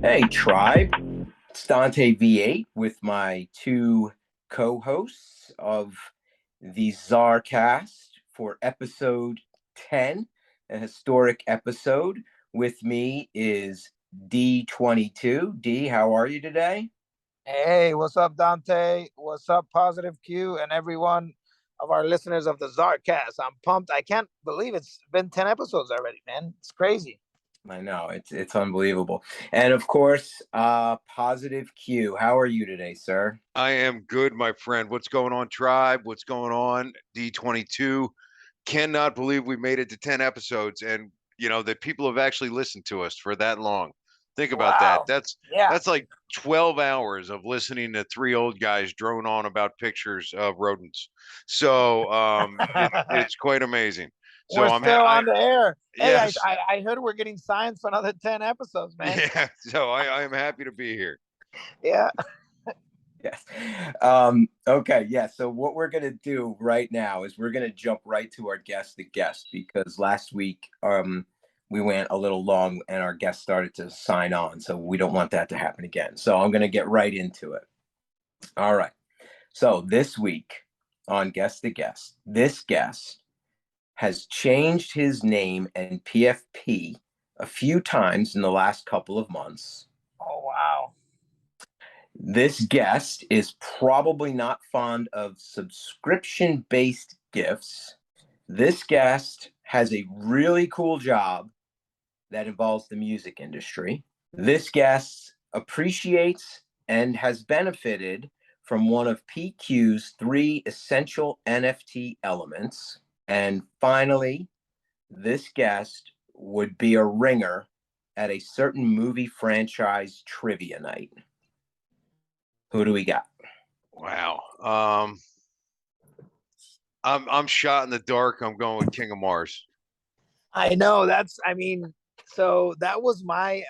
Hey, Tribe. It's Dante V8 with my two co hosts of the ZarCast for episode 10, a historic episode. With me is D22. D, how are you today? Hey, what's up, Dante? What's up, Positive Q, and everyone of our listeners of the ZarCast? I'm pumped. I can't believe it's been 10 episodes already, man. It's crazy. I know it's unbelievable. And of course, Positive Q. How are you today, sir? I am good, my friend. What's going on, Tribe? What's going on, D22? Cannot believe we made it to 10 episodes and that people have actually listened to us for that long. Think about that. Wow. Yeah. That's like 12 hours of listening to three old guys drone on about pictures of rodents. So it's quite amazing. So We're still on the air. Hey, yes. I heard we're getting signed for another 10 episodes, man. Yeah. So I am happy to be here. Yeah. Yes. Okay. Yeah. So what we're gonna do right now is we're gonna jump right to our guest, the guest, because last week we went a little long and our guest started to sign on, so we don't want that to happen again. So I'm gonna get right into it. All right. So this week on Guest the Guest, this guest has changed his name and PFP a few times in the last couple of months. Oh, wow. This guest is probably not fond of subscription-based gifts. This guest has a really cool job that involves the music industry. This guest appreciates and has benefited from one of PQ's 3 essential NFT elements. And finally, this guest would be a ringer at a certain movie franchise trivia night. Who do we got? Wow. I'm shot in the dark. I'm going with King of Mars. I know. So that was my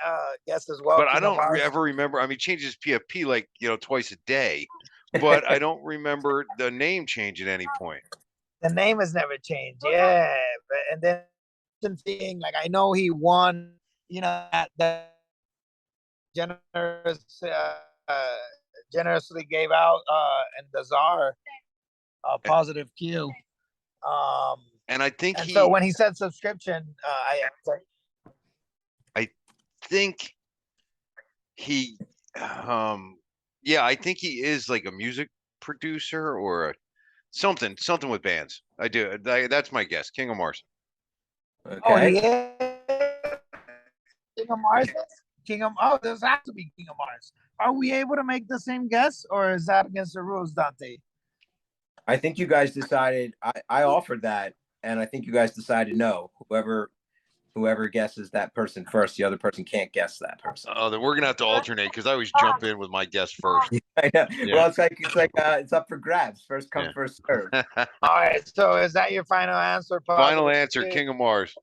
guess as well. But I don't ever remember. I mean, changes PFP like, twice a day, but I don't remember the name change at any point. The name has never changed. Yeah. And then thing, like, I know he won, that generously gave out and the czar positive Q. And I think so when he said subscription, I think he I think he is like a music producer or something with bands. I do. That's my guess. King of Mars. Okay. Oh, he is King of Mars. There's has to be King of Mars. Are we able to make the same guess, or is that against the rules, Dante? I think you guys decided. I offered that, and I think you guys decided no. Whoever guesses that person first, the other person can't guess that person. Oh, then we're gonna have to alternate because I always jump in with my guess first. I know. Yeah. Well, it's up for grabs. First come, first serve. All right. So is that your final answer? Final answer, King of Mars.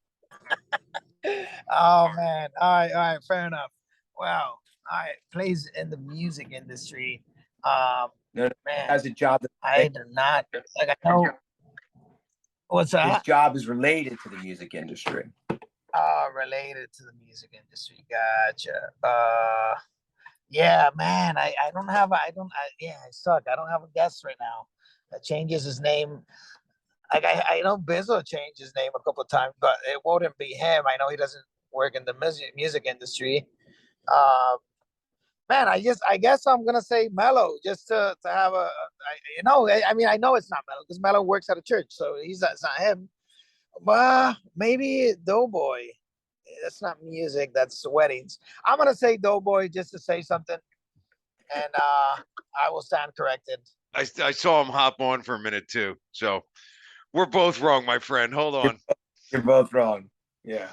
Oh man. All right. Fair enough. Wow. All right. Plays in the music industry. Man, has a job. I do not. Like, I know. What's that? His job is related to the music industry. Related to the music industry. Gotcha. Yeah, man. I suck. I don't have a guess right now. That changes his name. Like, I know Bizzo changed his name a couple of times, but it wouldn't be him. I know he doesn't work in the music industry. Man, I guess I'm gonna say Mello just to have I know it's not Mello because Mello works at a church, so it's not him. But maybe Doughboy. That's not music. That's weddings. I'm gonna say Doughboy just to say something, and I will stand corrected. I saw him hop on for a minute too, so we're both wrong, my friend. Hold on. You're both wrong. Yeah.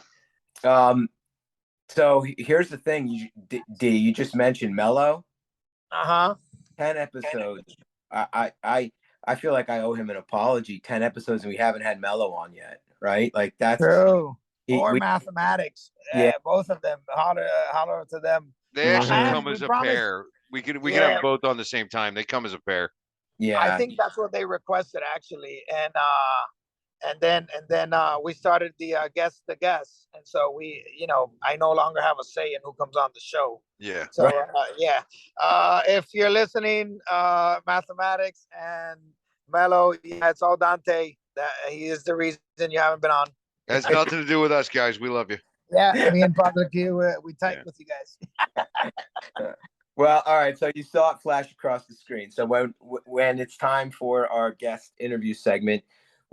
So here's the thing, you just mentioned Mello. 10 episodes. I feel like I owe him an apology. 10 episodes and we haven't had Mello on yet, right? Like that's true. Mathematics. Yeah, both of them. Holler to them. They actually come as a pair. We could have them both on the same time. They come as a pair. Yeah. I think that's what they requested actually. And and then we started the guest the guest, and so we, I no longer have a say in who comes on the show. Yeah. So yeah, if you're listening, mathematics and Mello, yeah, it's all Dante. That he is the reason you haven't been on. Has nothing to do with us, guys. We love you. Yeah, me and Project Q, we type Yeah. with you guys. Well, all right. So you saw it flash across the screen. So when it's time for our guest interview segment,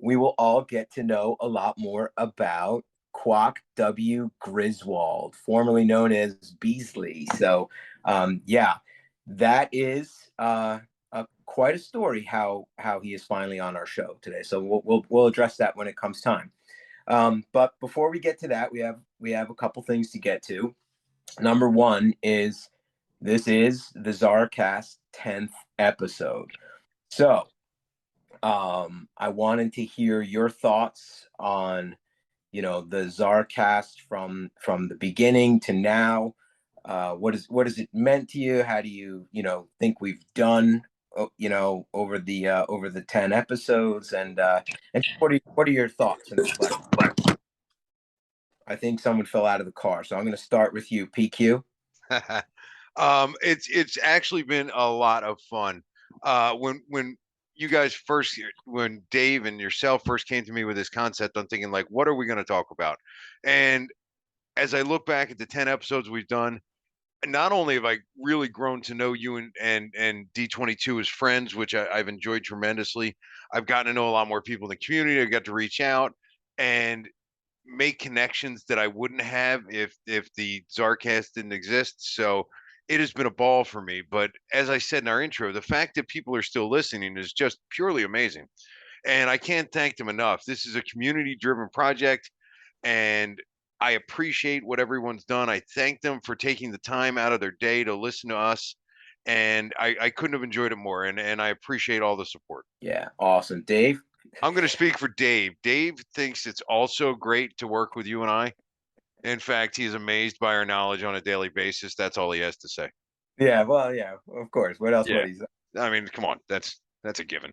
we will all get to know a lot more about Quok W Griswold, formerly known as Beasley. So, yeah, that is quite a story how he is finally on our show today. So we'll address that when it comes time. But before we get to that, we have a couple things to get to. Number one is this is the ZarCast 10th episode. So I wanted to hear your thoughts on, the ZarCast from the beginning to now. What has it meant to you? How do you, think we've done, over the 10 episodes, and what are your thoughts on this? I think someone fell out of the car, so I'm going to start with you, PQ. It's actually been a lot of fun. When you guys when Dave and yourself first came to me with this concept, I'm thinking like, what are we going to talk about? And as I look back at the 10 episodes we've done, not only have I really grown to know you and D22 as friends, which I've enjoyed tremendously. I've gotten to know a lot more people in the community. I got to reach out and make connections that I wouldn't have if the ZarCast didn't exist. So it has been a ball for me. But as I said in our intro, the fact that people are still listening is just purely amazing. And I can't thank them enough. This is a community-driven project, and I appreciate what everyone's done. I thank them for taking the time out of their day to listen to us. And I couldn't have enjoyed it more. And I appreciate all the support. Yeah, awesome. Dave? I'm going to speak for Dave. Dave thinks it's also great to work with you and I. In fact, he's amazed by our knowledge on a daily basis. That's all he has to say. Yeah, well, yeah, of course. What else would he say? I mean, come on. That's a given.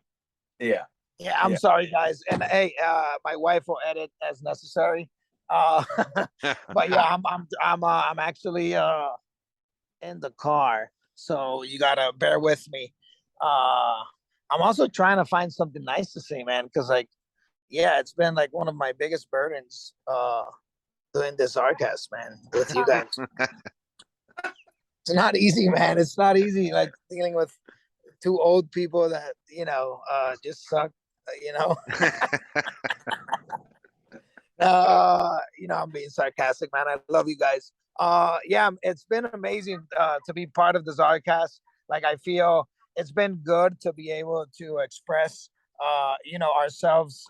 Yeah. Yeah, I'm sorry, guys. And hey, my wife will edit as necessary. But yeah, I'm actually in the car, so you gotta bear with me. I'm also trying to find something nice to say, man, because it's been like one of my biggest burdens doing this ZarCast, man, with you guys. It's not easy, man. It's not easy, like dealing with two old people that just suck. I'm being sarcastic, man. I love you guys. Yeah, it's been amazing to be part of the ZarCast. Like, I feel it's been good to be able to express ourselves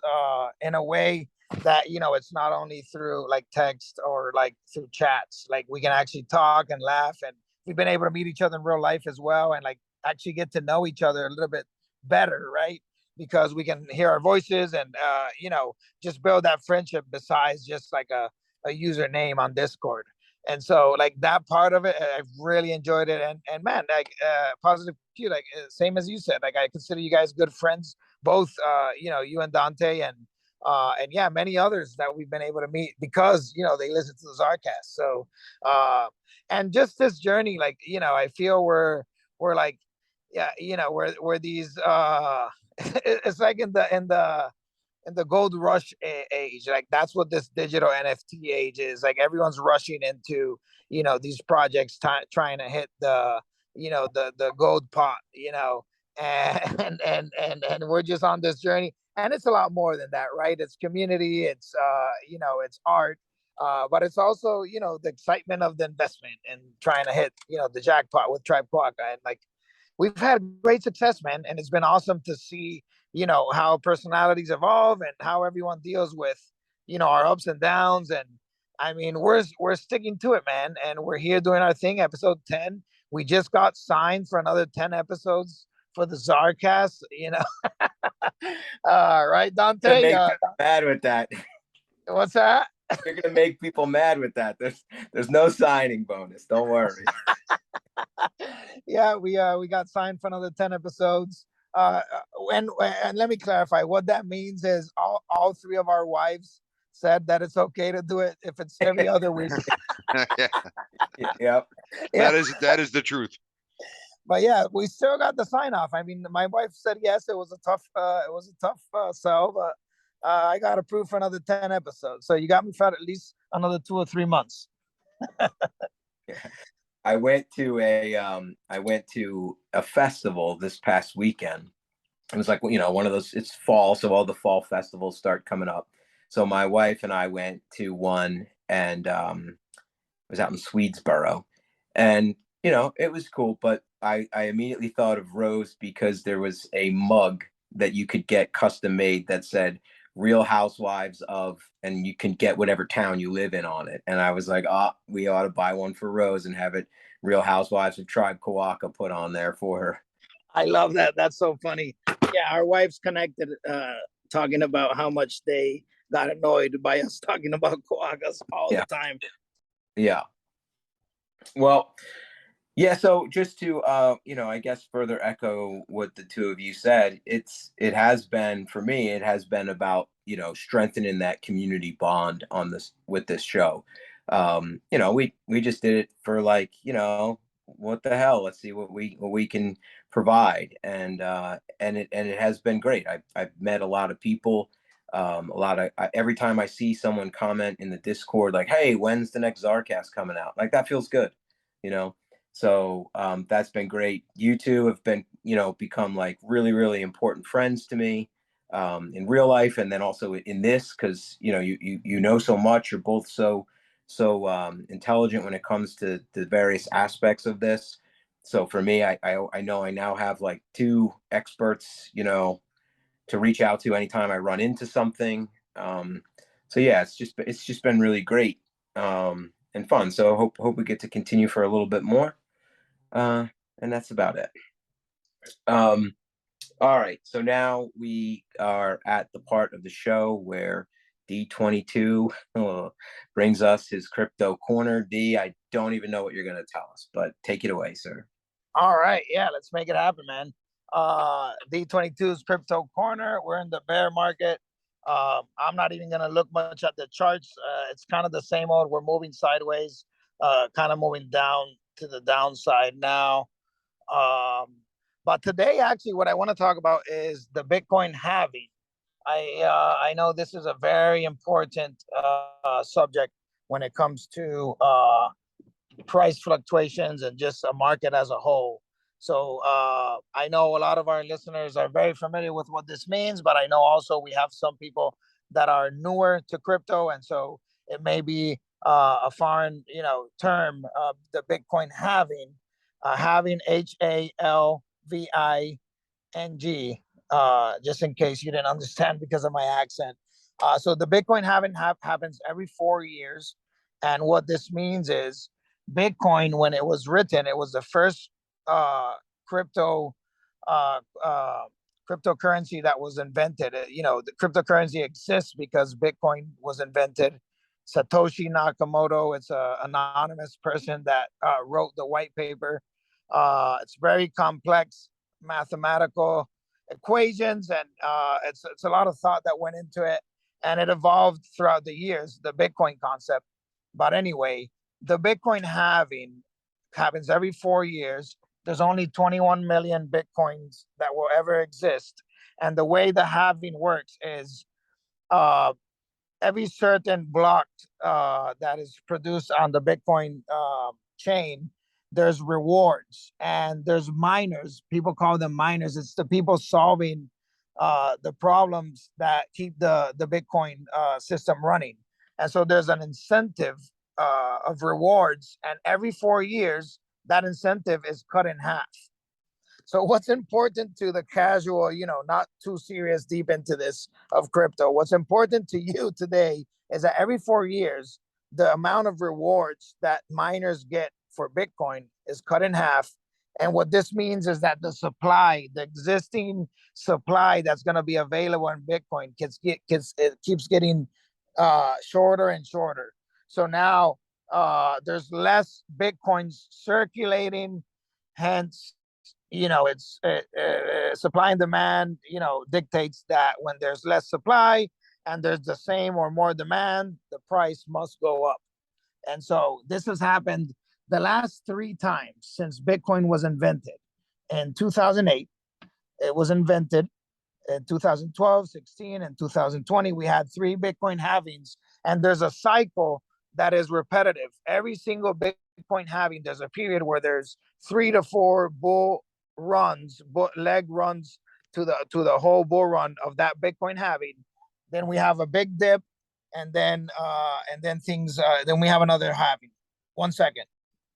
in a way that it's not only through like text or like through chats. Like, we can actually talk and laugh, and we've been able to meet each other in real life as well, and like actually get to know each other a little bit better, right? Because we can hear our voices and just build that friendship besides just like a username on Discord. And so like that part of it, I've really enjoyed it. And man, like Positive Q, like same as you said, like I consider you guys good friends, both you and Dante, and yeah, many others that we've been able to meet because they listen to the ZarCast. So and just this journey, like I feel we're like, yeah, we're these it's like in the gold rush age. Like, that's what this digital NFT age is. Like, everyone's rushing into these projects, trying to hit the gold pot, and we're just on this journey. And it's a lot more than that, right? It's community, it's it's art, but it's also the excitement of the investment and trying to hit the jackpot with Tribe Quokka. And like, we've had great success, man, and it's been awesome to see how personalities evolve and how everyone deals with our ups and downs. And I mean, we're sticking to it, man, and we're here doing our thing. Episode 10, we just got signed for another 10 episodes for the ZarCast. Right, Dante? Make people mad with that. What's that? You're gonna make people mad with that. There's no signing bonus. Don't worry. Yeah, we got signed for another 10 episodes. And let me clarify. What that means is all three of our wives said that it's okay to do it if it's every other week. Yeah, Yep. Yeah. that is the truth. But yeah, we still got the sign off. I mean, my wife said yes. It was a tough sell, but I got approved for another 10 episodes. So you got me for at least another 2 or 3 months. Yeah. I went to a festival this past weekend. It was like, one of those, it's fall, so all the fall festivals start coming up. So my wife and I went to one, and it was out in Swedesboro. And, it was cool, but I immediately thought of Rose because there was a mug that you could get custom made that said Real Housewives of, and you can get whatever town you live in on it. And I was like, we ought to buy one for Rose and have it Real Housewives of Tribe Quokka put on there for her. I love that. That's so funny. Yeah, our wives connected, talking about how much they got annoyed by us talking about Quokkas all the time. Yeah. Well, yeah. So just to, I guess further echo what the two of you said, it has been, for me, it has been about, strengthening that community bond with this show. We just did it for like, what the hell, let's see what we can provide. And it has been great. I've met a lot of people. Every time I see someone comment in the Discord, like, hey, when's the next ZarCast coming out? Like, that feels good, So that's been great. You two have been, become like really, really important friends to me in real life, and then also in this, because you know so much. You're both so intelligent when it comes to the various aspects of this. So for me, I know I now have like two experts, to reach out to anytime I run into something. So yeah, it's just been really great and fun. So hope we get to continue for a little bit more. And that's about it. All right. So now we are at the part of the show where D22 brings us his crypto corner. D, I don't even know what you're going to tell us, but take it away, sir. All right. Yeah, let's make it happen, man. D22's crypto corner. We're in the bear market. I'm not even going to look much at the charts. It's kind of the same old. We're moving sideways, kind of moving down to the downside now. But today, actually, what I want to talk about is the Bitcoin halving. I know this is a very important subject when it comes to price fluctuations and just a market as a whole. So I know a lot of our listeners are very familiar with what this means, but I know also we have some people that are newer to crypto, and so it may be a foreign, term. The Bitcoin halving, halving, HALVING. Just in case you didn't understand because of my accent. So the Bitcoin halving happens every 4 years, and what this means is Bitcoin, when it was written, it was the first crypto uh, uh, cryptocurrency that was invented. The cryptocurrency exists because Bitcoin was invented. Satoshi Nakamoto, it's an anonymous person that wrote the white paper. It's very complex mathematical equations, and it's a lot of thought that went into it, and it evolved throughout the years, the Bitcoin concept. But anyway, the Bitcoin halving happens every 4 years. There's only 21 million Bitcoins that will ever exist. And the way the halving works is uh, every certain block that is produced on the Bitcoin chain, there's rewards and there's miners. People call them miners. It's the people solving the problems that keep the Bitcoin system running. And so there's an incentive of rewards, and every 4 years, that incentive is cut in half. So what's important to the casual, not too serious deep into this of crypto, what's important to you today is that every 4 years, the amount of rewards that miners get for Bitcoin is cut in half. And what this means is that the existing supply that's going to be available in Bitcoin it keeps getting shorter and shorter. So now there's less Bitcoins circulating, hence it's supply and demand, dictates that when there's less supply and there's the same or more demand, the price must go up. And so this has happened the last three times since Bitcoin was invented. In 2008, it was invented. In 2012, 16, and 2020, we had three Bitcoin halvings. And there's a cycle that is repetitive. Every single Bitcoin halving, there's a period where there's 3 to 4 leg runs to the whole bull run of that Bitcoin halving. Then we have a big dip, and then things. Then we have another halving. 1 second.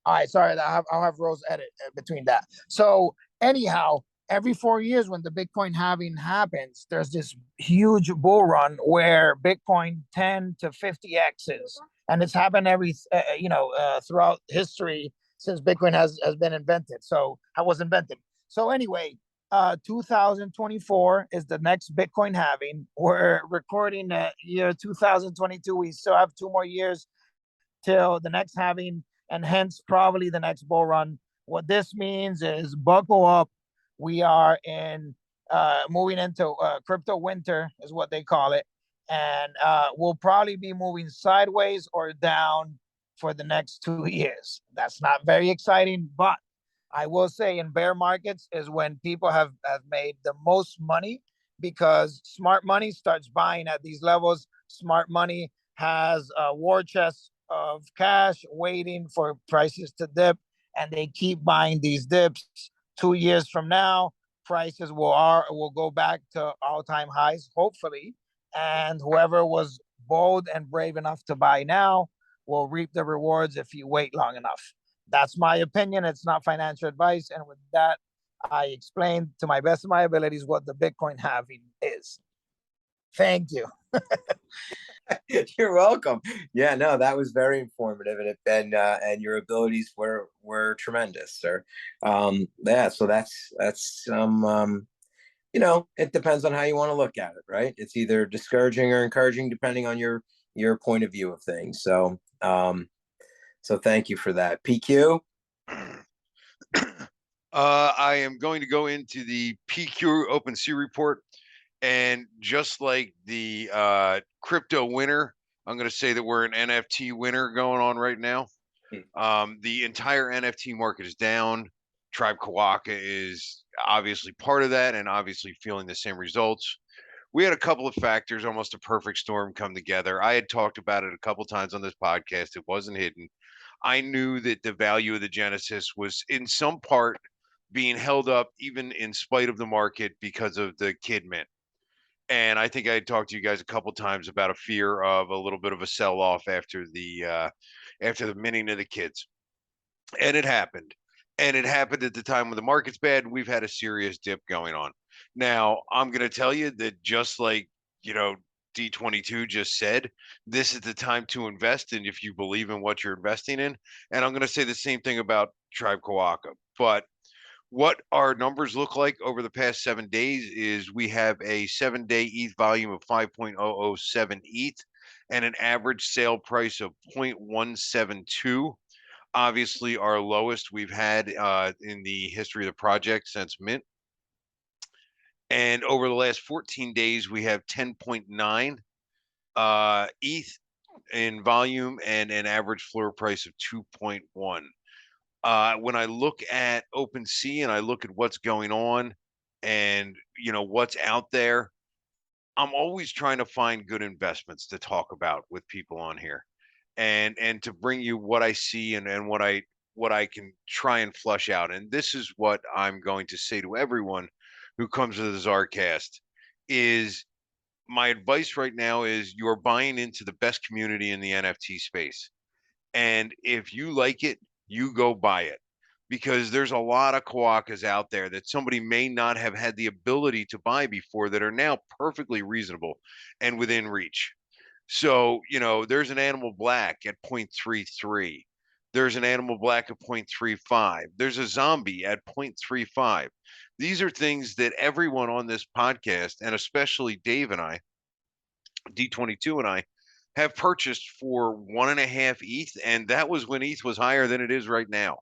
All right, sorry. I'll have Rose edit between that. So anyhow, every 4 years when the Bitcoin halving happens, there's this huge bull run where Bitcoin 10 to 50x's, and it's happened throughout history since Bitcoin has been invented. So I was invented. So anyway, 2024 is the next Bitcoin halving. We're recording year 2022. We still have 2 more years till the next halving, and hence probably the next bull run. What this means is buckle up. We are moving into crypto winter is what they call it. And we'll probably be moving sideways or down for the next 2 years. That's not very exciting, but I will say in bear markets is when people have made the most money, because smart money starts buying at these levels. Smart money has a war chest of cash waiting for prices to dip, and they keep buying these dips. 2 years from now, prices will go back to all-time highs, hopefully. And whoever was bold and brave enough to buy now will reap the rewards if you wait long enough. That's my opinion. It's not financial advice. And with that, I explained to my best of my abilities what the Bitcoin halving is. Thank you. You're welcome. Yeah, no, that was very informative, and your abilities were tremendous, sir. Yeah, so that's it depends on how you want to look at it, right? It's either discouraging or encouraging depending on your point of view of things. So so thank you for that. PQ. I am going to go into the PQ OpenSea report, and just like the crypto winter, I'm going to say that we're an NFT winter going on right now. The entire NFT market is down. Tribe Quokka is obviously part of that, and obviously feeling the same results. We had a couple of factors, almost a perfect storm, come together. I had talked about it a couple times on this podcast. It wasn't hidden. I knew that the value of the Genesis was in some part being held up, even in spite of the market, because of the Kid Mint. And I think I talked to you guys a couple times about a fear of a little bit of a sell-off after the minting of the kids, and it happened. And it happened at the time when the market's bad, and we've had a serious dip going on. Now, I'm going to tell you that just like D22 just said, this is the time to invest in if you believe in what you're investing in. And I'm going to say the same thing about Tribe Quokka. But what our numbers look like over the past 7 days is we have a 7-day ETH volume of 5.007 ETH and an average sale price of 0.172. Obviously, our lowest we've had in the history of the project since mint. And over the last 14 days, we have 10.9 ETH in volume and an average floor price of 2.1. When I look at OpenSea and I look at what's going on and what's out there, I'm always trying to find good investments to talk about with people on here, and to bring you what I see and what I can try and flush out. And this is what I'm going to say to everyone who comes to the ZarCast is my advice right now is you're buying into the best community in the NFT space. And if you like it, you go buy it, because there's a lot of Quokkas out there that somebody may not have had the ability to buy before that are now perfectly reasonable and within reach. So, there's an Animal Black at 0.33. There's an Animal Black at 0.35. There's a Zombie at 0.35. These are things that everyone on this podcast, and especially Dave and I, D22 and I, have purchased for 1.5 ETH, and that was when ETH was higher than it is right now.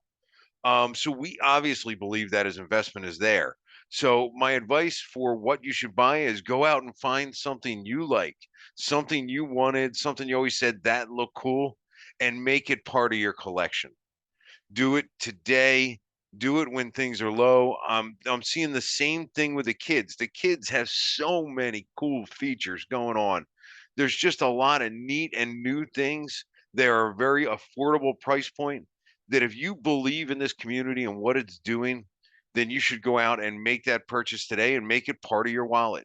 So we obviously believe that his investment is there. So my advice for what you should buy is go out and find something you like, something you wanted, something you always said that looked cool, and make it part of your collection. Do it today. Do it when things are low. I'm seeing the same thing with the kids. The kids have so many cool features going on. There's just a lot of neat and new things. They're a very affordable price point that if you believe in this community and what it's doing, then you should go out and make that purchase today and make it part of your wallet.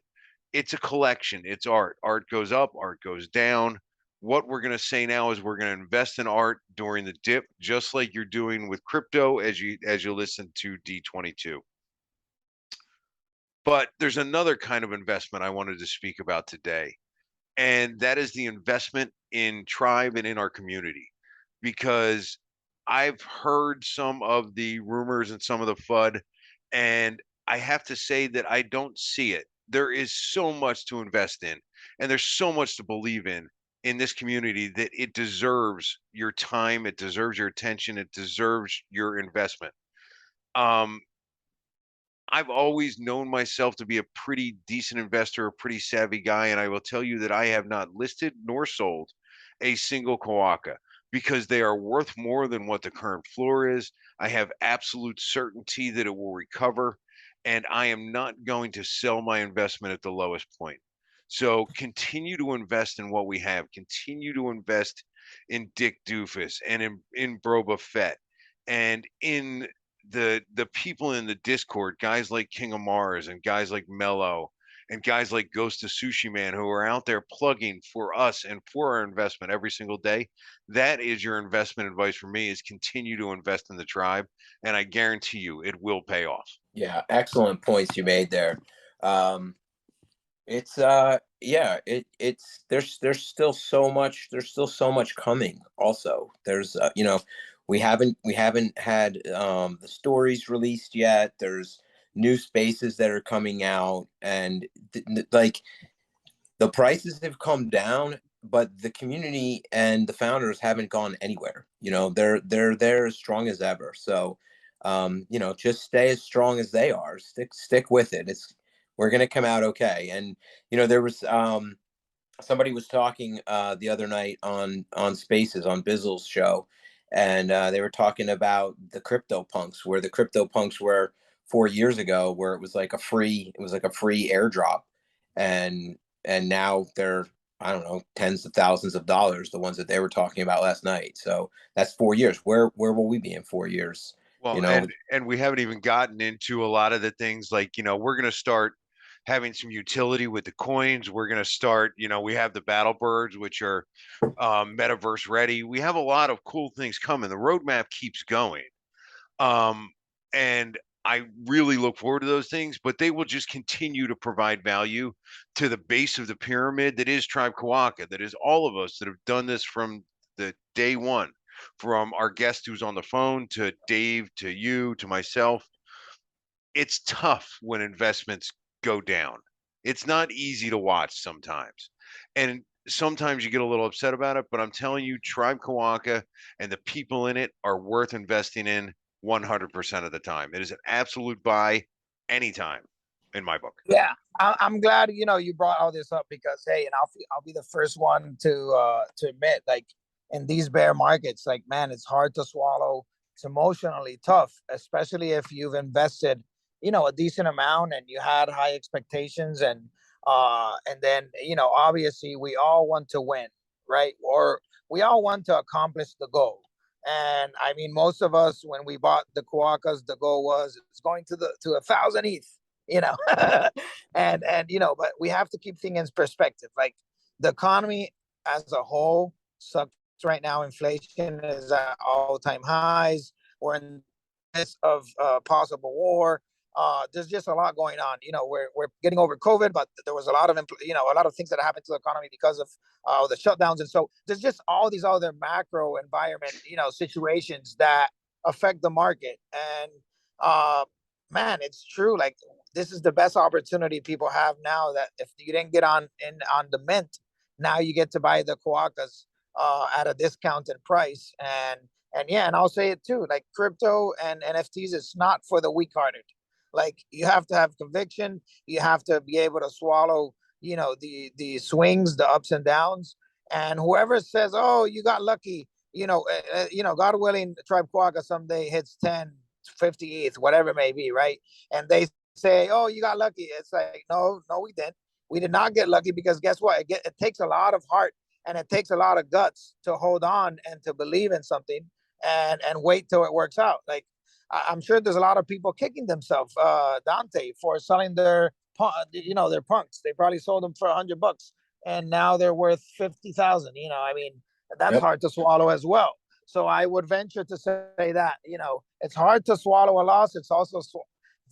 It's a collection. It's art. Art goes up, art goes down. What we're going to say now is we're going to invest in art during the dip, just like you're doing with crypto as you listen to D22. But there's another kind of investment I wanted to speak about today, and that is the investment in tribe and in our community, because I've heard some of the rumors and some of the FUD, and I have to say that I don't see it. There is so much to invest in, and there's so much to believe in this community that it deserves your time, it deserves your attention, it deserves your investment. Um, I've always known myself to be a pretty decent investor, a pretty savvy guy, and I will tell you that I have not listed nor sold a single Quokka because they are worth more than what the current floor is. I have absolute certainty that it will recover, and I am not going to sell my investment at the lowest point. So continue to invest in what we have. Continue to invest in Dick Doofus and in Broba Fett and in the people in the Discord, guys like King of Mars and guys like Mello and guys like Ghost of Sushi Man who are out there plugging for us and for our investment every single day. That is your investment advice for me, is continue to invest in the tribe, and I guarantee you it will pay off. Yeah, excellent points you made there. It's yeah, it's there's still so much, coming. Also, there's we haven't had the stories released yet. There's new spaces that are coming out, and like the prices have come down, but the community and the founders haven't gone anywhere. They're there as strong as ever. So just stay as strong as they are. Stick with it. We're gonna come out okay. And there was somebody was talking the other night on Spaces on Bizzle's show, and they were talking about the crypto punks, where the crypto punks were 4 years ago, where it was like a free airdrop, and now they're, I don't know, tens of thousands of dollars, the ones that they were talking about last night. So that's 4 years. Where will we be in 4 years? Well, and we haven't even gotten into a lot of the things like, we're going to start having some utility with the coins. We're going to start, we have the battle birds, which are metaverse ready. We have a lot of cool things coming. The roadmap keeps going. And I really look forward to those things, but they will just continue to provide value to the base of the pyramid that is Tribe Kawaka, that is all of us that have done this from the day one, from our guest who's on the phone to Dave, to you, to myself. It's tough when investments go down. It's not easy to watch sometimes. And sometimes you get a little upset about it, but I'm telling you, Tribe Kawaka and the people in it are worth investing in 100% of the time. It is an absolute buy anytime in my book. Yeah, I'm glad you brought all this up, because hey, and I'll be the first one to admit, like, in these bear markets, like, man, it's hard to swallow. It's emotionally tough, especially if you've invested a decent amount and you had high expectations, and then obviously we all want to win, right? Or we all want to accomplish the goal. And I mean, most of us, when we bought the Quokkas, the goal was it's going to 1,000 ETH, you know. And but we have to keep things in perspective. Like, the economy as a whole sucks right now. Inflation is at all-time highs. We're in the midst of possible war. There's just a lot going on. We're getting over COVID, but there was a lot of things that happened to the economy because of the shutdowns, and so there's just all these other macro environment situations that affect the market. And man, it's true. Like, this is the best opportunity people have now, that if you didn't get on the mint, now you get to buy the Quokkas at a discounted price. And yeah, and I'll say it too, like crypto and NFTs, it's not for the weak-hearted. Like you have to have conviction, you have to be able to swallow, the swings, the ups and downs. And whoever says, oh, you got lucky, God willing, Tribe Quokka someday hits 10, 50 ETH, whatever it may be, right? And they say, oh, you got lucky. It's like, no, no, we didn't. We did not get lucky, because guess what? It takes a lot of heart, and it takes a lot of guts to hold on and to believe in something, and wait till it works out. Like I'm sure there's a lot of people kicking themselves, Dante, for selling their punks. They probably sold them for $100, and now they're worth 50,000. I mean, that's Yep. hard to swallow as well. So I would venture to say that it's hard to swallow a loss. It's also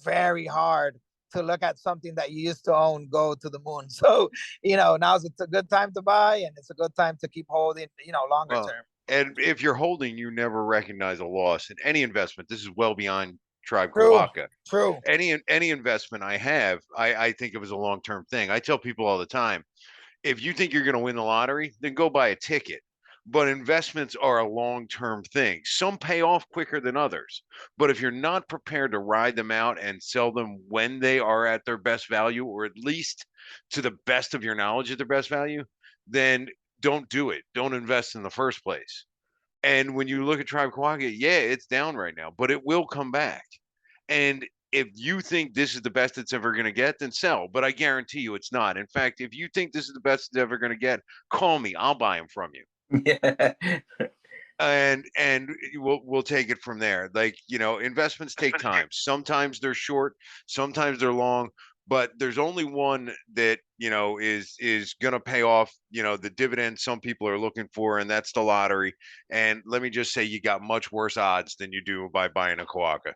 very hard to look at something that you used to own go to the moon. So now's a good time to buy, and it's a good time to keep holding longer Well, term. and if you're holding, you never recognize a loss in any investment. This is well beyond Tribe True. Quokka. True. Any investment I have, I think of as a long-term thing. I tell people all the time, if you think you're going to win the lottery, then go buy a ticket. But investments are a long-term thing. Some pay off quicker than others. But if you're not prepared to ride them out and sell them when they are at their best value, or at least to the best of your knowledge at their best value, then don't do it. Don't invest in the first place. And when you look at Tribe Quokka, yeah, it's down right now, but it will come back. And if you think this is the best it's ever going to get, then sell. But I guarantee you it's not. In fact, if you think this is the best it's ever going to get, call me. I'll buy them from you. Yeah. And we'll take it from there. Like, investments take time. Sometimes they're short, sometimes they're long, but there's only one that is going to pay off the dividend some people are looking for, and that's the lottery. And let me just say, you got much worse odds than you do by buying a Quokka.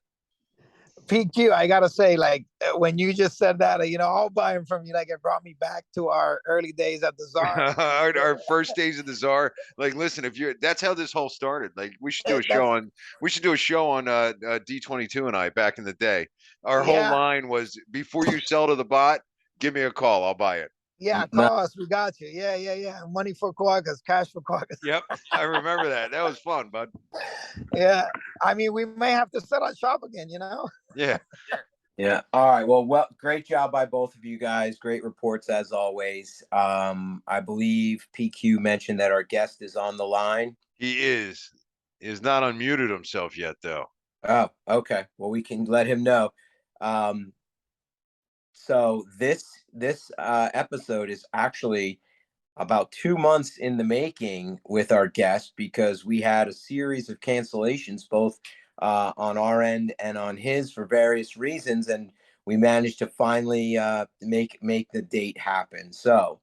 PQ, I gotta say, like when you just said that, I'll buy them from you. Like it brought me back to our early days at the Zar. our first days of the Zar. Like, listen, that's how this whole started. Like, we should do a show on D22 and I back in the day. Our whole line was, before you sell to the bot, give me a call, I'll buy it. Yeah, call us. We got you. Yeah. Money for Quokkas, cash for Quokkas. Yep, I remember that. That was fun, bud. Yeah, I mean, we may have to set our shop again. Yeah. Yeah. All right. Well, great job by both of you guys. Great reports as always. I believe PQ mentioned that our guest is on the line. He is. He has not unmuted himself yet, though. Oh, okay. Well, we can let him know. So this episode is actually about 2 months in the making with our guest, because we had a series of cancellations, both on our end and on his, for various reasons, and we managed to finally make the date happen. So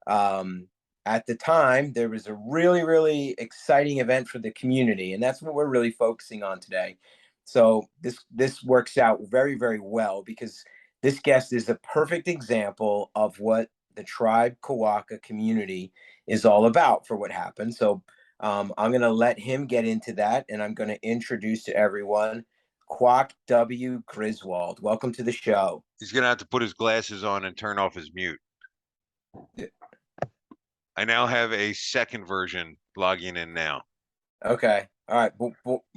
at the time, there was a really, really exciting event for the community, and that's what we're really focusing on today. So this works out very, very well, because this guest is a perfect example of what the Tribe Quokka community is all about for what happened. So I'm going to let him get into that, and I'm going to introduce to everyone Quok W Griswold. Welcome to the show. He's going to have to put his glasses on and turn off his mute. I now have a second version logging in now. Okay. All right.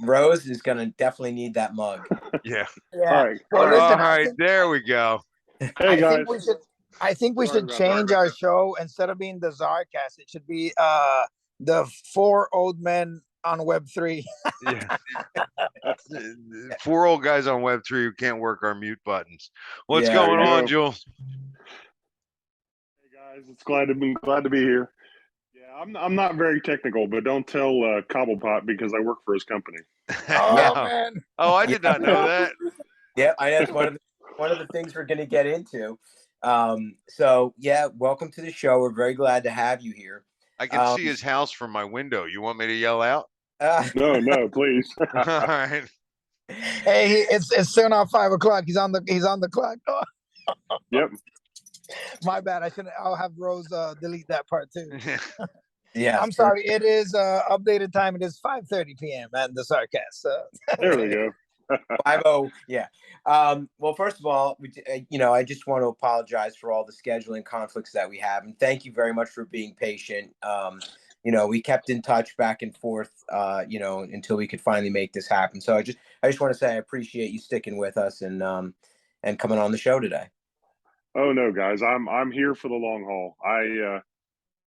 Rose is going to definitely need that mug. Yeah. Yeah. Well, listen, all right. There we go. Hey, guys. I think we should change our show. Instead of being the ZarCast, it should be the 4 old men on Web3. Yeah. 4 old guys on Web3 who can't work our mute buttons. What's going on, Jules? Hey guys, it's glad to be here. Yeah, I'm not very technical, but don't tell Cobblepot, because I work for his company. Oh man! Oh, I did not know that. Yeah, I know. It's one of the things we're going to get into. So yeah, welcome to the show. We're very glad to have you here. I can see his house from my window. You want me to yell out? No, please. All right. Hey, it's still not 5 o'clock. He's on the clock. Oh. Yep. My bad. I'll have Rose delete that part too. Yeah. I'm sorry. It is updated time. It is 5:30 p.m. and the ZarCast. There we go. 5:00. Yeah. Well, first of all, I just want to apologize for all the scheduling conflicts that we have, and thank you very much for being patient. we kept in touch back and forth, until we could finally make this happen. So I just want to say I appreciate you sticking with us and coming on the show today. Oh no, guys, I'm here for the long haul.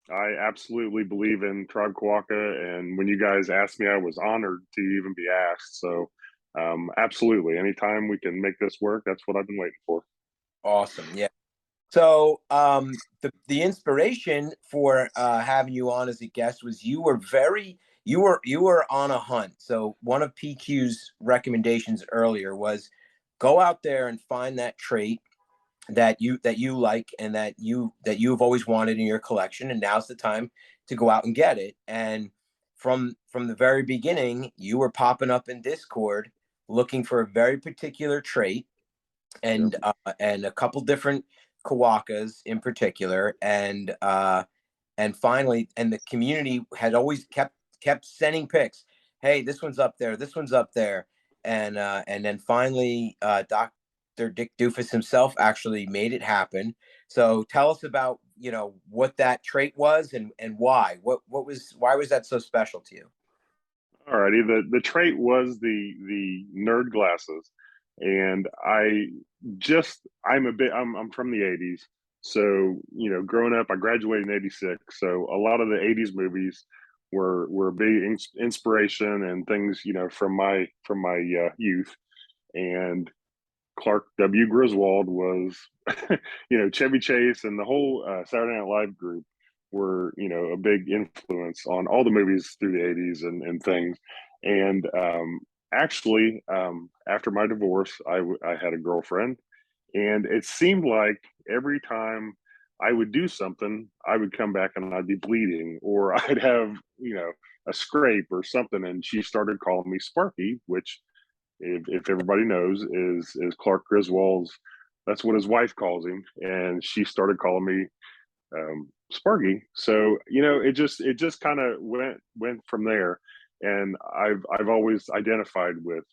I absolutely believe in Tribe Quokka, and when you guys asked me, I was honored to even be asked. So, absolutely, anytime we can make this work, that's what I've been waiting for. Awesome, yeah. So, the inspiration for having you on as a guest was you were on a hunt. So one of PQ's recommendations earlier was go out there and find that trait that you like and that you've always wanted in your collection, and now's the time to go out and get it. And from the very beginning, you were popping up in Discord looking for a very particular trait, and a couple different Kawakkas in particular, and finally, and the community had always kept sending pics. Hey, this one's up there, this one's up there, and then finally, Dr. Dick Doofus himself actually made it happen. So tell us about what that trait was and why. Why was that so special to you? Alrighty, the trait was the nerd glasses, and I'm from the '80s, so growing up, I graduated in '86, so a lot of the '80s movies were a big inspiration and things from my youth, and Clark W. Griswold was, Chevy Chase and the whole Saturday Night Live group were, a big influence on all the movies through the '80s and things. And actually, after my divorce, I had a girlfriend, and it seemed like every time I would do something, I would come back and I'd be bleeding, or I'd have, a scrape or something. And she started calling me Sparky, which if everybody knows, is Clark Griswold's. That's what his wife calls him, and she started calling me Sparky. So it just kind of went from there, and I've always identified with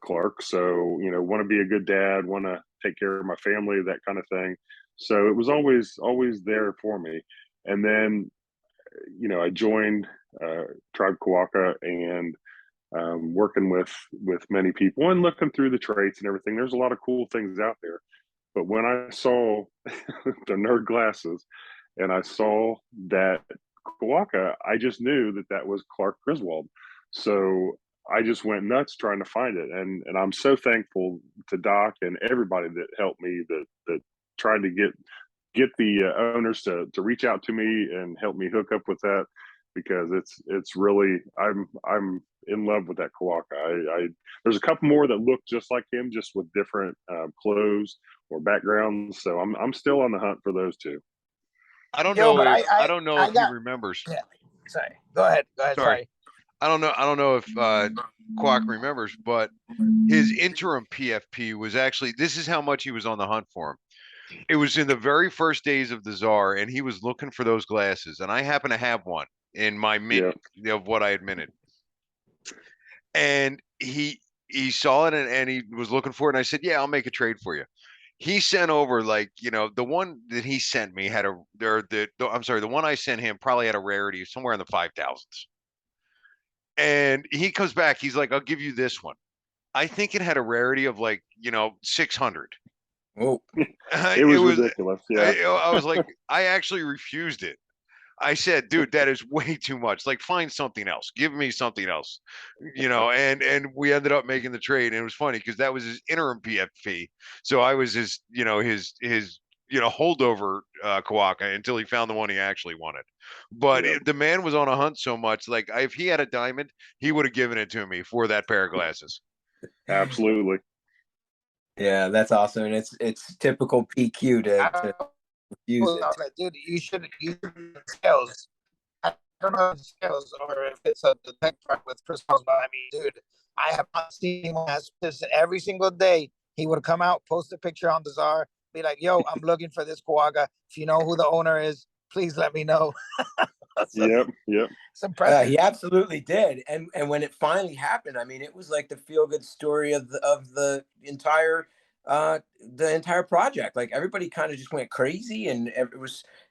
Clark. So want to be a good dad, want to take care of my family, that kind of thing. So it was always there for me, and then I joined Tribe Quokka, and working with many people and looking through the traits and everything. There's a lot of cool things out there. But when I saw the nerd glasses and I saw that Quokka, I just knew that was Clark Griswold. So I just went nuts trying to find it. And I'm so thankful to Doc and everybody that helped me, that tried to get the owners to reach out to me and help me hook up with that, because it's really, I'm in love with that Quokka. I there's a couple more that look just like him, just with different clothes or backgrounds. So I'm still on the hunt for those two. I don't Yo, know. but I don't know if he remembers. Yeah. Sorry. Go ahead. Sorry. I don't know if Quack remembers, but his interim PFP was actually, this is how much he was on the hunt for him. It was in the very first days of the Zar, and he was looking for those glasses, and I happen to have one in my mint of what I had minted. And he saw it and he was looking for it, and I said, "Yeah, I'll make a trade for you." He sent over, like, the one that he sent me had the one I sent him probably had a rarity somewhere in the 5,000s. And he comes back, he's like, "I'll give you this one." I think it had a rarity of 600. Oh, it was ridiculous. Yeah. I was like, I actually refused it. I said, "Dude, that is way too much. Like, find something else. Give me something else." And we ended up making the trade. And it was funny because that was his interim PFP. So I was his holdover Kawaka until he found the one he actually wanted. But the man was on a hunt so much. Like, if he had a diamond, he would have given it to me for that pair of glasses. Absolutely. Yeah, that's awesome, and it's typical PQ to refuse it. Dude, you should scales. I don't know if it's scales or if it's the tech part with Chris House behind me, dude. I have not seen him ask this every single day. He would come out, post a picture on the Zar, be like, "Yo, I'm looking for this Quokka. If you know who the owner is, please let me know." Yep. It's impressive. He absolutely did, and when it finally happened, I mean, it was like the feel good story of the entire the entire project. Like everybody kind of just went crazy, and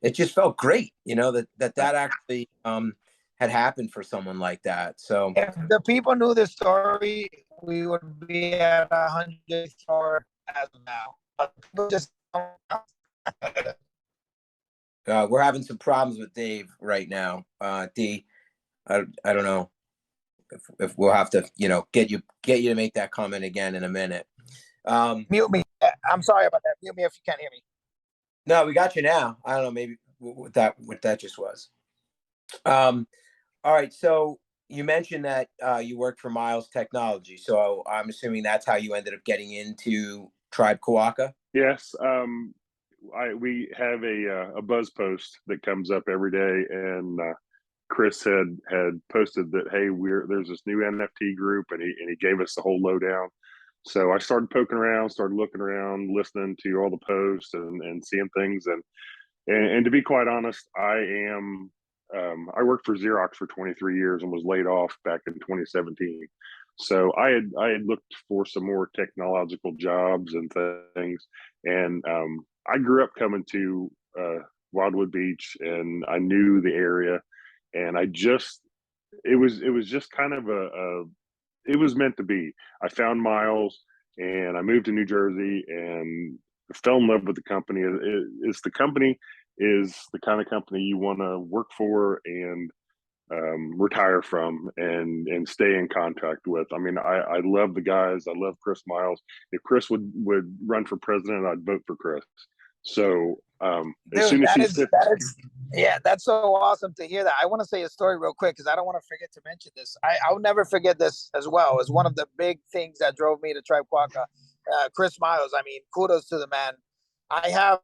it just felt great, that actually had happened for someone like that. So if the people knew the story, we would be at 100 store as of now. But people just don't know. we're having some problems with Dave right now. D, I don't know if we'll have to, get you to make that comment again in a minute. Mute me. I'm sorry about that. Mute me if you can't hear me. No, we got you now. I don't know, maybe what that just was. All right. So you mentioned that you worked for Miles Technology. So I'm assuming that's how you ended up getting into Tribe Quokka. Yes. We have a buzz post that comes up every day, and Chris had posted that, hey, there's this new NFT group, and he gave us the whole lowdown. So I started poking around, started looking around, listening to all the posts and seeing things. And to be quite honest, I worked for Xerox for 23 years and was laid off back in 2017. So I had looked for some more technological jobs and things. And I grew up coming to Wildwood Beach, and I knew the area. And it was just kind of it was meant to be. I found Miles, and I moved to New Jersey and fell in love with the company. The company is the kind of company you want to work for and retire from and stay in contact with. I mean, I love the guys. I love Chris Miles. If Chris would run for president, I'd vote for Chris. So Dude, as soon as that's so awesome to hear that. I want to say a story real quick because I don't want to forget to mention this. I'll never forget this as well. It's one of the big things that drove me to Tribe Quokka. Chris Miles, I mean, kudos to the man. I have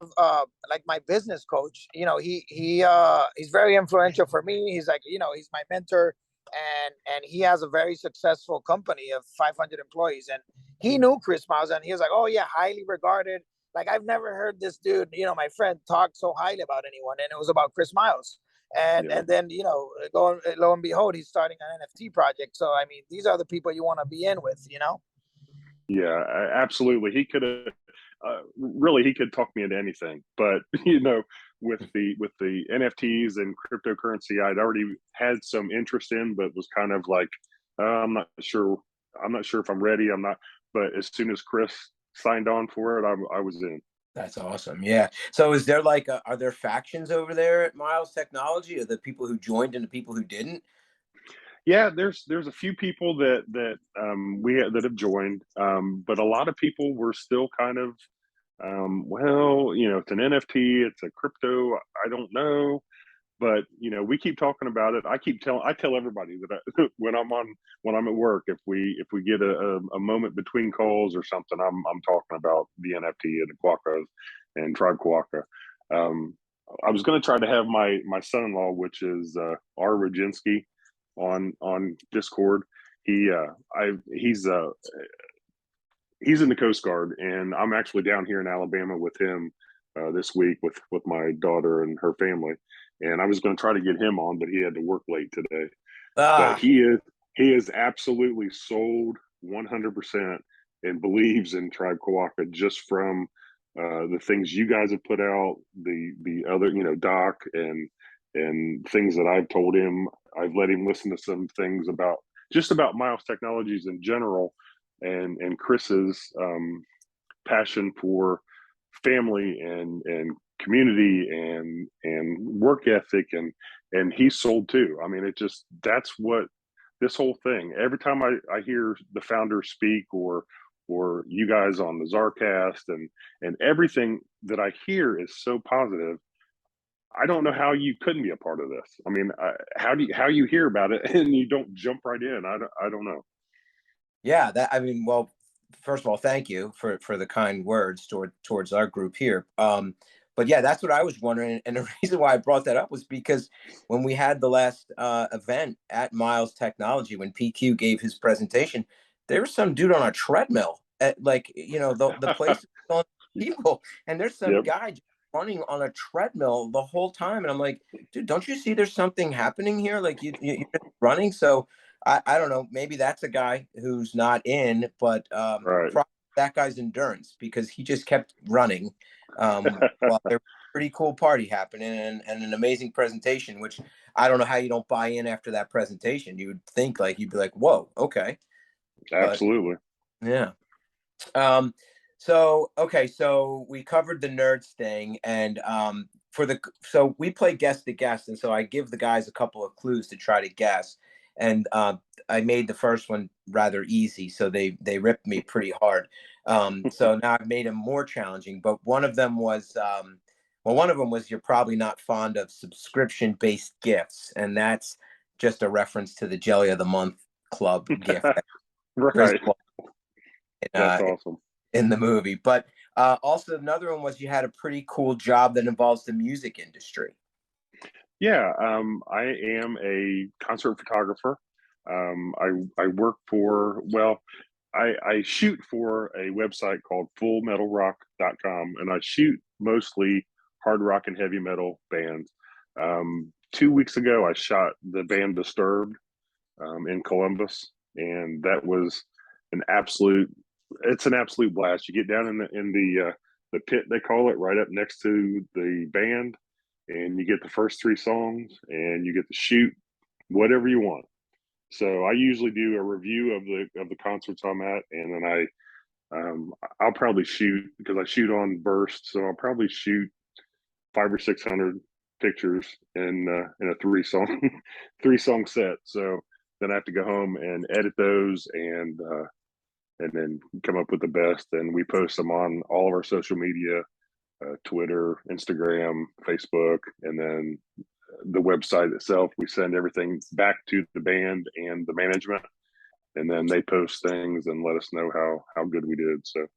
like my business coach, he's very influential for me. He's like, he's my mentor, and he has a very successful company of 500 employees. And he knew Chris Miles, and he was like, oh yeah, highly regarded. Like, I've never heard this dude, my friend, talk so highly about anyone. And it was about Chris Miles. And then, lo and behold, he's starting an NFT project. So, I mean, these are the people you want to be in with, Yeah, absolutely. He could have, really, he could talk me into anything. But, with the NFTs and cryptocurrency, I'd already had some interest in, but was kind of like, I'm not sure if I'm ready. I'm not. But as soon as Chris signed on for it, I was in. That's awesome. Yeah. So is there are there factions over there at Miles Technology, or the people who joined and the people who didn't? Yeah, there's a few people that that have joined, but a lot of people were still kind of, well, it's an NFT, it's a crypto, I don't know. But we keep talking about it. I tell everybody that when I'm at work, if we get a moment between calls or something, I'm talking about the NFT and the Quokkas and Tribe Quokka. I was going to try to have my son-in-law, which is R. Roginski, on Discord. He's in the Coast Guard, and I'm actually down here in Alabama with him this week with my daughter and her family. And I was going to try to get him on, but he had to work late today. But he is absolutely sold 100% and believes in Tribe Quokka just from the things you guys have put out, the other, Doc and things that I've told him. I've let him listen to some things about Miles Technologies in general, and Chris's passion for family and community and work ethic, and he's sold too. I mean, that's what this whole thing. Every time I hear the founder speak or you guys on the ZarCast and everything that I hear is so positive. I don't know how you couldn't be a part of this. I mean, how you hear about it and you don't jump right in? I don't know. Yeah, well, first of all, thank you for the kind words towards our group here. But yeah, that's what I was wondering. And the reason why I brought that up was because when we had the last event at Miles Technology, when PQ gave his presentation, there was some dude on a treadmill at the place is on people, and there's some guy running on a treadmill the whole time. And I'm like, dude, don't you see there's something happening here? Like you're running. So I don't know, maybe that's a guy who's not in, but right. that guy's endurance because he just kept running while there was a pretty cool party happening and an amazing presentation, which I don't know how you don't buy in after that presentation. You would think like you'd be like, whoa, okay. Absolutely. But, yeah. So we covered the nerds thing, and so we play guess the guest, and so I give the guys a couple of clues to try to guess, and I made the first one rather easy, so they ripped me pretty hard. So now I've made them more challenging, but one of them was you're probably not fond of subscription-based gifts, and that's just a reference to the Jelly of the Month Club gift. Right. That's awesome. In the movie. But also another one was you had a pretty cool job that involves the music industry. Yeah, I am a concert photographer. I work for, well, I shoot for a website called fullmetalrock.com, and I shoot mostly hard rock and heavy metal bands. 2 weeks ago, I shot the band Disturbed in Columbus, and that was it's an absolute blast. You get down in the pit, they call it, right up next to the band, and you get the first 3 songs, and you get to shoot whatever you want. So I usually do a review of the concerts I'm at, and then I'll probably shoot, because I shoot on burst, so I'll probably shoot 500 or 600 pictures in a 3-song set. So then I have to go home and edit those and then come up with the best. And we post them on all of our social media, Twitter, Instagram, Facebook, and then the website itself. We send everything back to the band and the management, and then they post things and let us know how good we did. So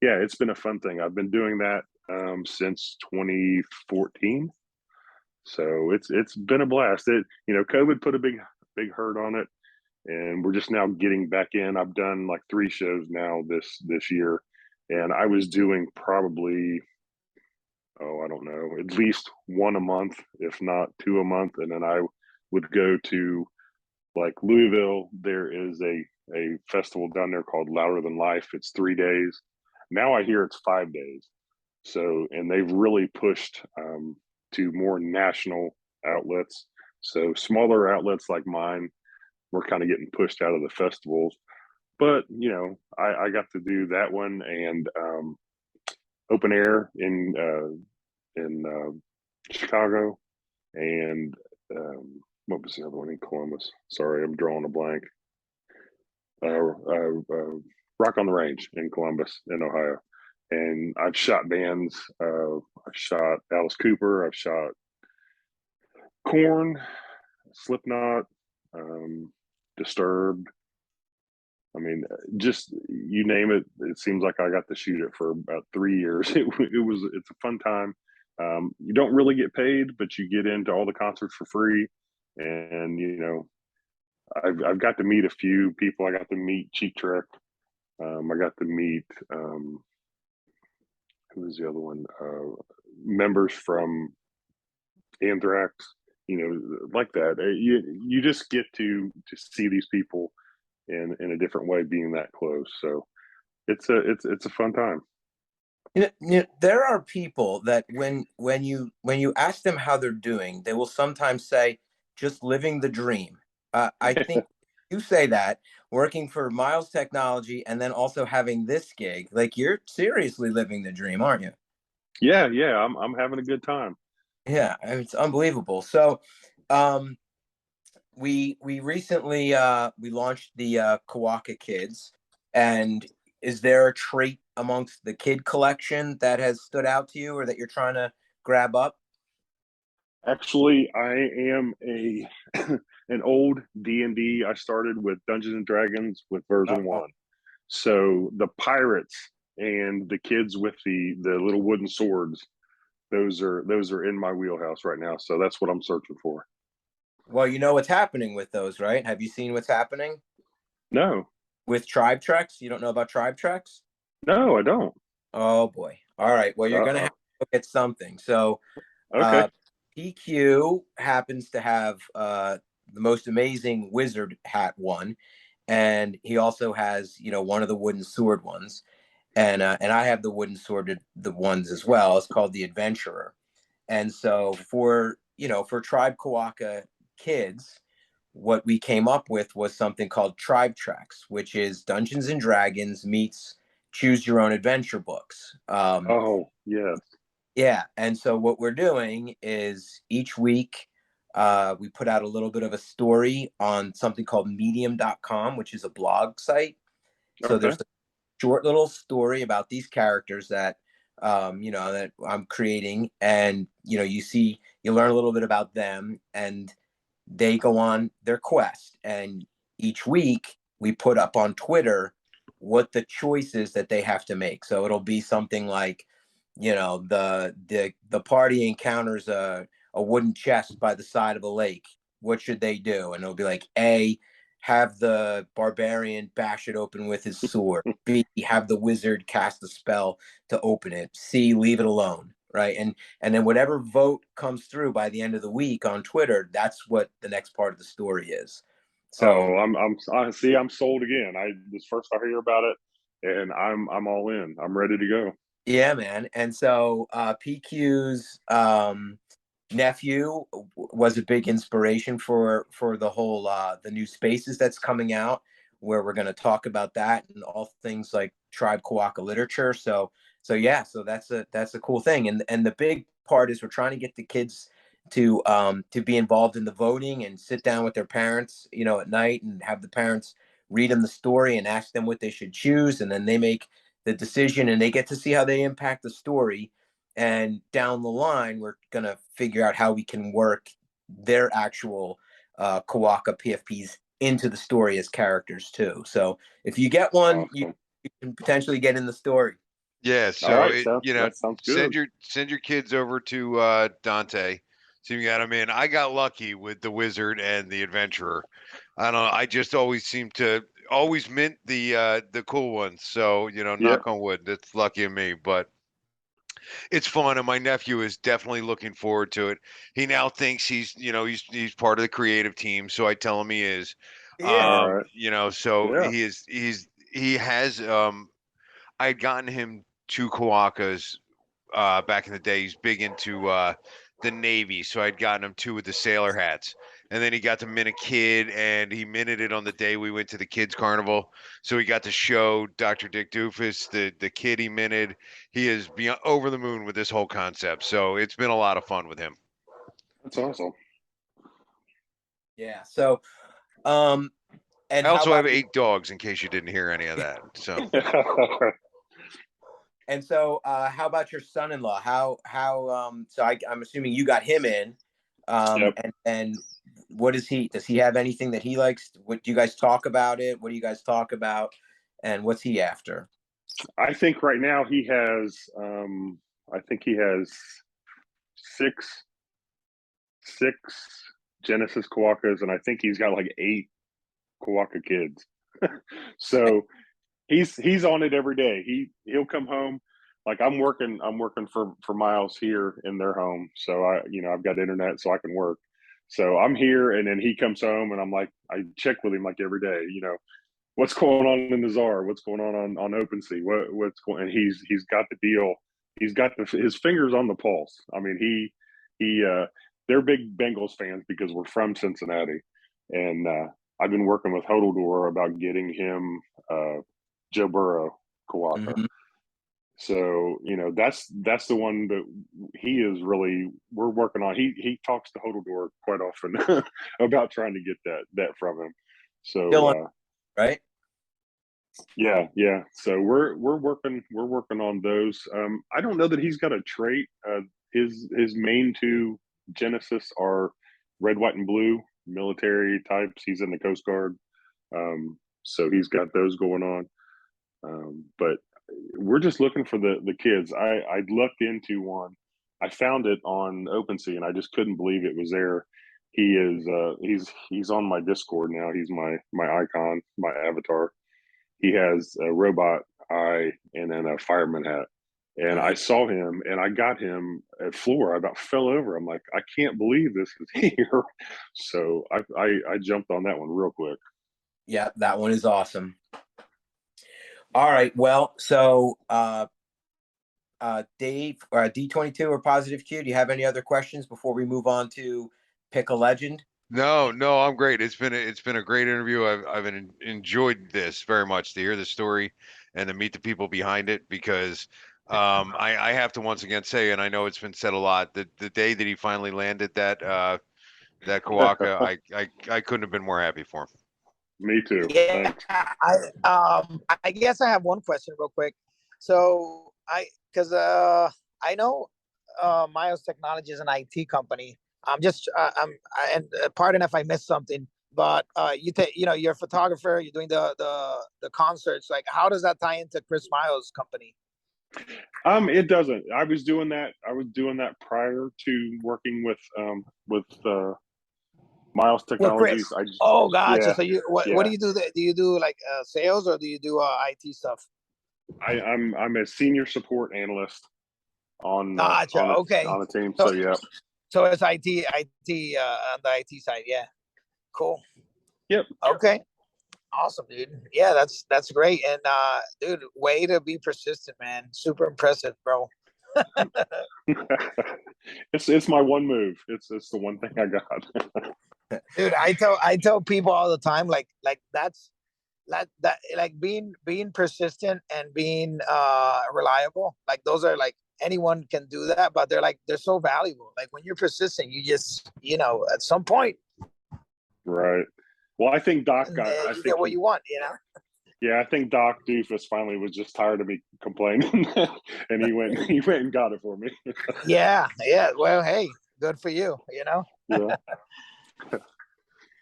yeah, it's been a fun thing. I've been doing that since 2014. So it's been a blast. COVID put a big hurt on it, and we're just now getting back in. I've done like 3 shows now this year, and I was doing probably, I don't know, at least 1 a month, if not 2 a month. And then I would go to like Louisville. There is a festival down there called Louder Than Life. It's 3 days. Now I hear it's 5 days. So, and they've really pushed to more national outlets. So smaller outlets like mine, we're kind of getting pushed out of the festivals. But I got to do that one, and open air in Chicago, and what was the other one in Columbus? Sorry, I'm drawing a blank. Rock on the Range in Columbus, in Ohio. And I've shot bands. I've shot Alice Cooper. I've shot Korn, Slipknot, Disturbed. I mean, just you name it. It seems like I got to shoot it for about 3 years. It's a fun time. You don't really get paid, but you get into all the concerts for free. And I've got to meet a few people. I got to meet Cheap Trick. I got to meet who was the other one? Members from Anthrax. Like that. You just get to see these people in a different way, being that close. So it's a fun time. There are people that when you ask them how they're doing, they will sometimes say, just living the dream. I think you say that working for Miles Technology and then also having this gig, like you're seriously living the dream, aren't you? Yeah. I'm having a good time. Yeah, I mean, it's unbelievable. So, we recently we launched the Quokka Kids, and is there a trait amongst the kid collection that has stood out to you or that you're trying to grab up? Actually, I am an old D&D. I started with Dungeons and Dragons with version 1. So the pirates and the kids with the little wooden swords, those are in my wheelhouse right now. So that's what I'm searching for. Well, you know what's happening with those, right? Have you seen what's happening? No. With Tribe Treks? You don't know about Tribe Treks? No, I don't. Oh boy. All right. Well, you're gonna have to look at something. So okay. PQ happens to have the most amazing wizard hat one, and he also has one of the wooden sword ones. and I have the wooden sword, the ones as well. It's called the Adventurer. And so for Tribe Quokka kids, what we came up with was something called Tribe Tracks, which is Dungeons and Dragons meets Choose Your Own Adventure books. Oh, yes. Yeah, and so what we're doing is each week we put out a little bit of a story on something called medium.com, which is a blog site. So Okay. there's a short little story about these characters that that I'm creating, and you learn a little bit about them, and they go on their quest. And each week we put up on Twitter what the choices that they have to make. So it'll be something like, the party encounters a wooden chest by the side of a lake. What should they do? And it'll be like, A, have the barbarian bash it open with his sword. B, have the wizard cast a spell to open it. C, leave it alone. Right. And then whatever vote comes through by the end of the week on Twitter, that's what the next part of the story is. So I see. I'm sold again. This first I hear about it, and I'm all in. I'm ready to go. yeah, man. And so PQ's nephew was a big inspiration for the whole the new Spaces that's coming out, where we're going to talk about that and all things like Tribe Quokka literature. So yeah, so that's a cool thing. And the big part is we're trying to get the kids to be involved in the voting and sit down with their parents, at night, and have the parents read them the story and ask them what they should choose, and then they make the decision, and they get to see how they impact the story. And down the line, we're going to figure out how we can work their actual Quokka PFPs into the story as characters too. So if you get one, Awesome. you can potentially get in the story. Yeah, All so right, that sounds send good. your kids over to Dante. So you got them in. I got lucky with the wizard and the adventurer. I don't know. I just always seem to always mint the cool ones. So Yeah. knock on wood. That's lucky of me, but it's fun, and my nephew is definitely looking forward to it. He now thinks he's part of the creative team, so I tell him he is. Yeah. All right. So Yeah. he has I had gotten him two Kawaka's back in the day. He's big into the Navy, so I'd gotten him two with the sailor hats. And then he got to mint a kid, and he minted it on the day we went to the kids' carnival. So he got to show Dr. Dick Doofus the kid he minted. He is beyond over the moon with this whole concept. So it's been a lot of fun with him. That's awesome. Yeah. So, and I how also have about 8 dogs, in case you didn't hear any of that. So And so, how about your son-in-law? So I'm assuming you got him in, Yep. and what is he? Does he have anything that he likes? What do you guys talk about it? What do you guys talk about? And what's he after? I think right now he has. I think he has six Genesis Quokkas, and I think he's got like 8 Quokka kids. So he's on it every day. He'll come home. Like I'm working for Miles here in their home. So I've got internet so I can work. So I'm here, and then he comes home, and I'm like, I check with him like every day, what's going on in the Zar, what's going on OpenSea, what's going, and he's got the deal. He's got his fingers on the pulse. I mean, he they're big Bengals fans because we're from Cincinnati, and I've been working with Hodor about getting him Joe Burrow Kawaka. Mm-hmm. So that's the one that he is really we're working on. He talks to Hodor quite often about trying to get that from him. So Right? yeah. So we're working on those. I don't know that he's got a trait. His main 2 Genesis are red, white, and blue military types. He's in the Coast Guard, so he's got those going on. But we're just looking for the kids. I looked into one. I found it on OpenSea, and I just couldn't believe it was there. He is he's on my Discord now. He's my icon, my avatar. He has a robot eye and then a fireman hat. And I saw him, and I got him at floor. I about fell over. I'm like, I can't believe this is here. So I jumped on that one real quick. Yeah, that one is awesome. All right. Well, so Dave, D22 or Positive Q, do you have any other questions before we move on to pick a legend? No, I'm great. It's been a great interview. I've enjoyed this very much to hear the story and to meet the people behind it because I have to once again say, and I know it's been said a lot, that the day that he finally landed that Quokka, I couldn't have been more happy for him. Me too. Yeah, Thanks. I guess I have one question real quick. So I know Miles Technology is an IT company. And pardon if I missed something, but you're a photographer. You're doing the concerts. Like, how does that tie into Chris Miles' company? It doesn't. I was doing that prior to working with Miles Technologies. Oh, gotcha. Yeah, So what do you do? Do you do like sales or do you do IT stuff? I'm a senior support analyst on Gotcha. Okay. on a team. So yeah. So it's IT on the IT side. Yeah. Cool. Yep. Okay. Awesome, dude. Yeah, that's great. And dude, way to be persistent, man. Super impressive, bro. It's my one move. It's the one thing I got. Dude, I tell people all the time, like that's like being persistent and being reliable. Like those are like anyone can do that, but they're so valuable. Like when you're persistent, you just at some point, Right. Well, I think Doc you get what you want. Yeah, I think Doc Doofus finally was just tired of me complaining, and he went and got it for me. Yeah. Well, hey, good for you. Yeah.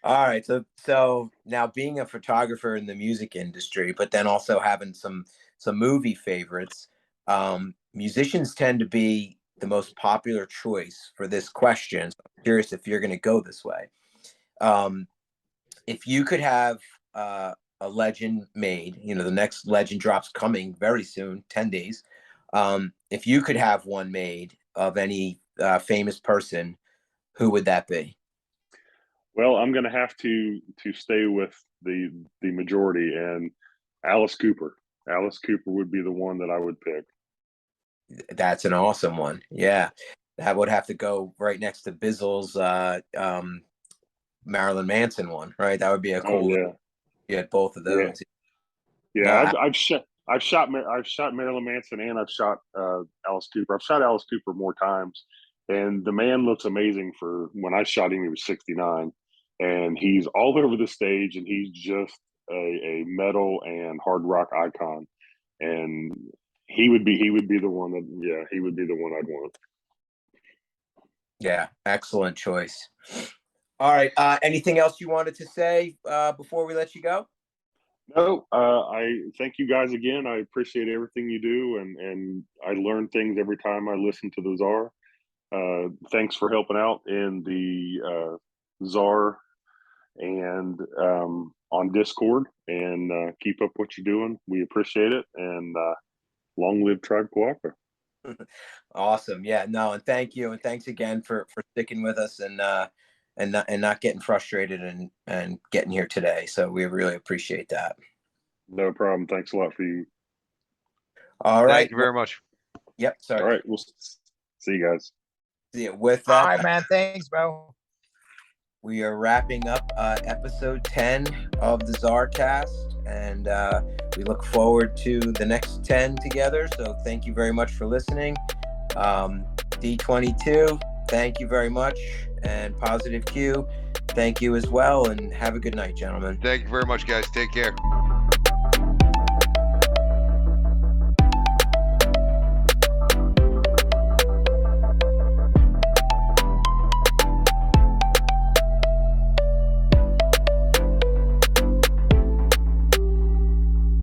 All right. So now being a photographer in the music industry, but then also having some movie favorites, musicians tend to be the most popular choice for this question. So I'm curious if you're going to go this way. If you could have a legend made, the next legend drops coming very soon, 10 days. If you could have one made of any famous person, who would that be? Well, I'm going to have to stay with the majority, and Alice Cooper. Alice Cooper would be the one that I would pick. That's an awesome one. Yeah, that would have to go right next to Bizzle's Marilyn Manson one, right? That would be a cool. Oh, yeah. You had both of those. Yeah. I've shot Marilyn Manson, and I've shot Alice Cooper. I've shot Alice Cooper more times, and the man looks amazing. For when I shot him, he was 69, and he's all over the stage, and he's just a metal and hard rock icon. And he would be the one that he would be the one I'd want. Yeah, excellent choice. All right. Anything else you wanted to say before we let you go? No, I thank you guys again. I appreciate everything you do, and I learn things every time I listen to the Zar. Thanks for helping out in the Zar and on Discord, and keep up what you're doing. We appreciate it, and long live Tribe Quokka. Awesome. Yeah, no, and thank you. And thanks again for sticking with us and not getting frustrated and getting here today. So we really appreciate that. No problem. Thanks a lot for you. All right. Thank you very much. Yep. Sorry. All right. We'll see you guys. See you. With that, all right, man. Thanks, bro. We are wrapping up episode 10 of the ZarCast, and we look forward to the next 10 together. So thank you very much for listening. D22, thank you very much. And Positive Q, thank you as well. And have a good night, gentlemen. Thank you very much, guys. Take care.